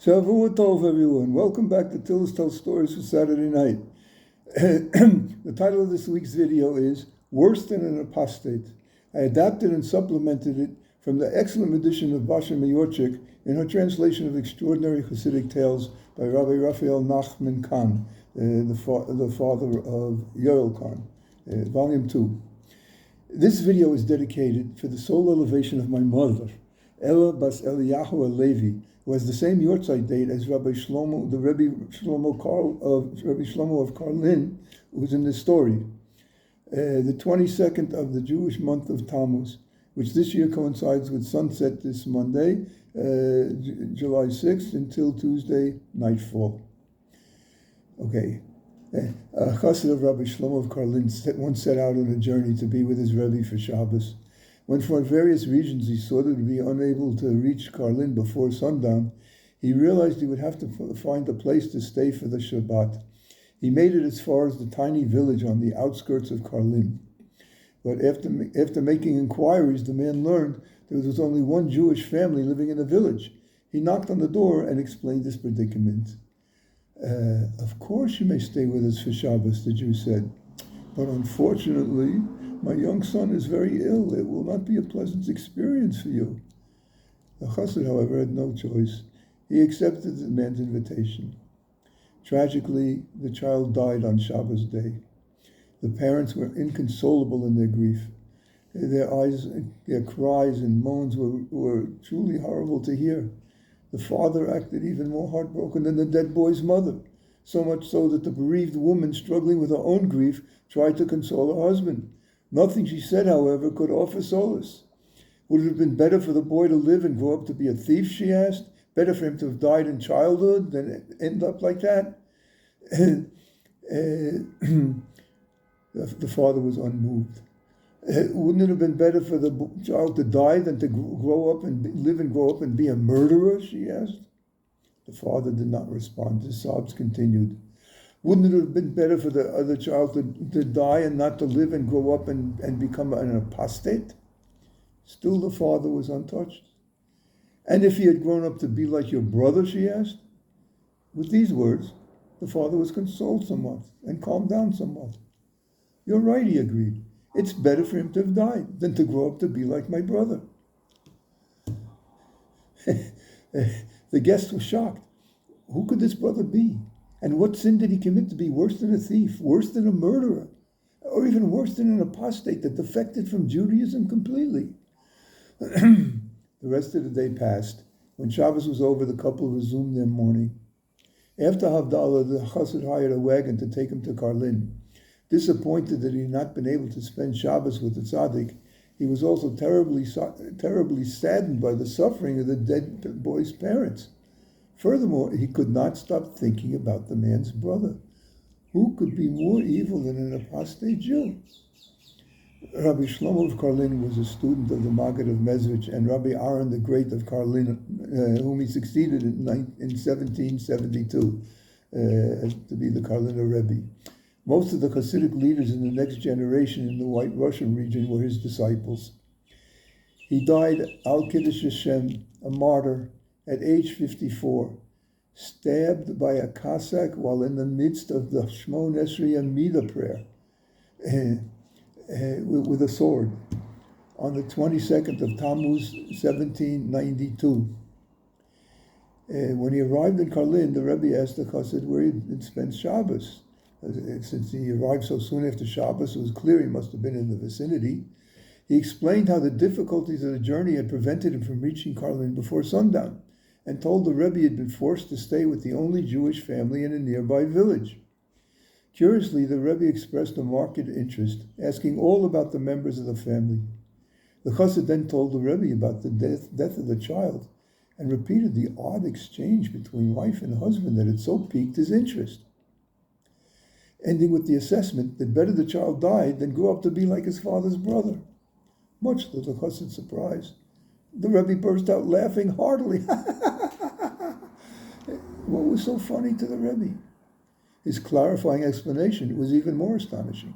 Shavua Tov, everyone. Welcome back to Tillis Tell Stories for Saturday night. The title of this week's video is Worse Than an Apostate. I adapted and supplemented it from the excellent edition of Basha Miyorchik in her translation of Extraordinary Hasidic Tales by Rabbi Raphael Nachman Khan, the father of Yoel Khan, Volume 2. This video is dedicated for the soul elevation of my mother, Ella Bas Eliyahu Alevi, who has the same Yortzeit date as Rebbe Shlomo, the Rebbe Shlomo of Karlin, who's in this story. The 22nd of the Jewish month of Tammuz, which this year coincides with sunset this Monday, July 6th, until Tuesday nightfall. Okay. A chasid of Rebbe Shlomo of Karlin once set out on a journey to be with his Rebi for Shabbos. When for various reasons he saw that he would be unable to reach Karlin before sundown, he realized he would have to find a place to stay for the Shabbat. He made it as far as the tiny village on the outskirts of Karlin. But after making inquiries, the man learned there was only one Jewish family living in the village. He knocked on the door and explained his predicament. Of course you may stay with us for Shabbos, the Jew said, but unfortunately, my young son is very ill. It will not be a pleasant experience for you. The chassid, however, had no choice. He accepted the man's invitation. Tragically, the child died on Shabbos day. The parents were inconsolable in their grief. Their cries and moans were truly horrible to hear. The father acted even more heartbroken than the dead boy's mother, so much so that the bereaved woman, struggling with her own grief, tried to console her husband. Nothing she said, however, could offer solace. Would it have been better for the boy to live and grow up to be a thief, she asked? Better for him to have died in childhood than end up like that? The father was unmoved. Wouldn't it have been better for the child to die than to grow up and live and grow up and be a murderer, she asked? The father did not respond. His sobs continued. Wouldn't it have been better for the other child to die and not to live and grow up and become an apostate? Still the father was untouched. And if he had grown up to be like your brother, she asked? With these words, the father was consoled somewhat and calmed down somewhat. You're right, he agreed. It's better for him to have died than to grow up to be like my brother. The guest was shocked. Who could this brother be? And what sin did he commit to be worse than a thief, worse than a murderer, or even worse than an apostate that defected from Judaism completely? The rest of the day passed. When Shabbos was over, the couple resumed their mourning. After Havdalah, the chassid hired a wagon to take him to Karlin. Disappointed that he had not been able to spend Shabbos with the tzaddik, he was also terribly saddened by the suffering of the dead boy's parents. Furthermore, he could not stop thinking about the man's brother. Who could be more evil than an apostate Jew? Rebbe Shlomo of Karlin was a student of the Maggid of Mezrich and Rabbi Aaron the Great of Karlin, whom he succeeded in 1772 to be the Karliner Rebbe. Most of the Hasidic leaders in the next generation in the White Russian region were his disciples. He died al Kiddush Hashem, a martyr, at age 54, stabbed by a Cossack while in the midst of the Shmon Esrei Amida prayer with a sword on the 22nd of Tammuz, 1792. When he arrived in Karlin, the Rebbe asked the chassid where he'd spent Shabbos. Since he arrived so soon after Shabbos, it was clear he must have been in the vicinity. He explained how the difficulties of the journey had prevented him from reaching Karlin before sundown, and told the Rebbe he had been forced to stay with the only Jewish family in a nearby village. Curiously, the Rebbe expressed a marked interest, asking all about the members of the family. The chassid then told the Rebbe about the death of the child, and repeated the odd exchange between wife and husband that had so piqued his interest, ending with the assessment that better the child died than grew up to be like his father's brother. Much to the chassid's surprise, the Rebbe burst out laughing heartily. What was so funny to the Rebbe? His clarifying explanation was even more astonishing.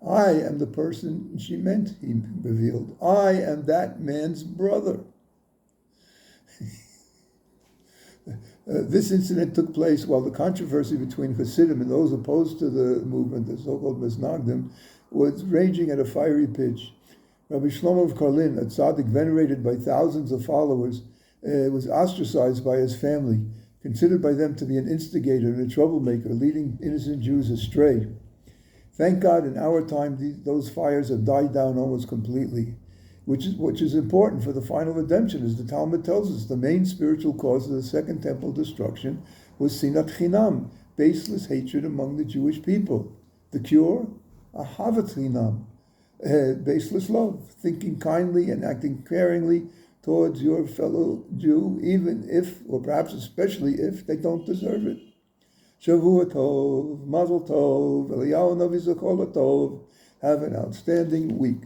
I am the person she meant, he revealed. I am that man's brother. This incident took place while the controversy between Hasidim and those opposed to the movement, the so-called Mesnagdim, was raging at a fiery pitch. Rebbe Shlomo of Karlin, a tzaddik venerated by thousands of followers, was ostracized by his family, considered by them to be an instigator and a troublemaker, leading innocent Jews astray. Thank God in our time those fires have died down almost completely, which is important for the final redemption. As the Talmud tells us, the main spiritual cause of the Second Temple destruction was sinat chinam, baseless hatred among the Jewish people. The cure? Ahavat chinam, baseless love, thinking kindly and acting caringly towards your fellow Jew, even if, or perhaps especially if, they don't deserve it. Shavua Tov, Mazel Tov, Eliyahu Navi Zechor Tov. Have an outstanding week.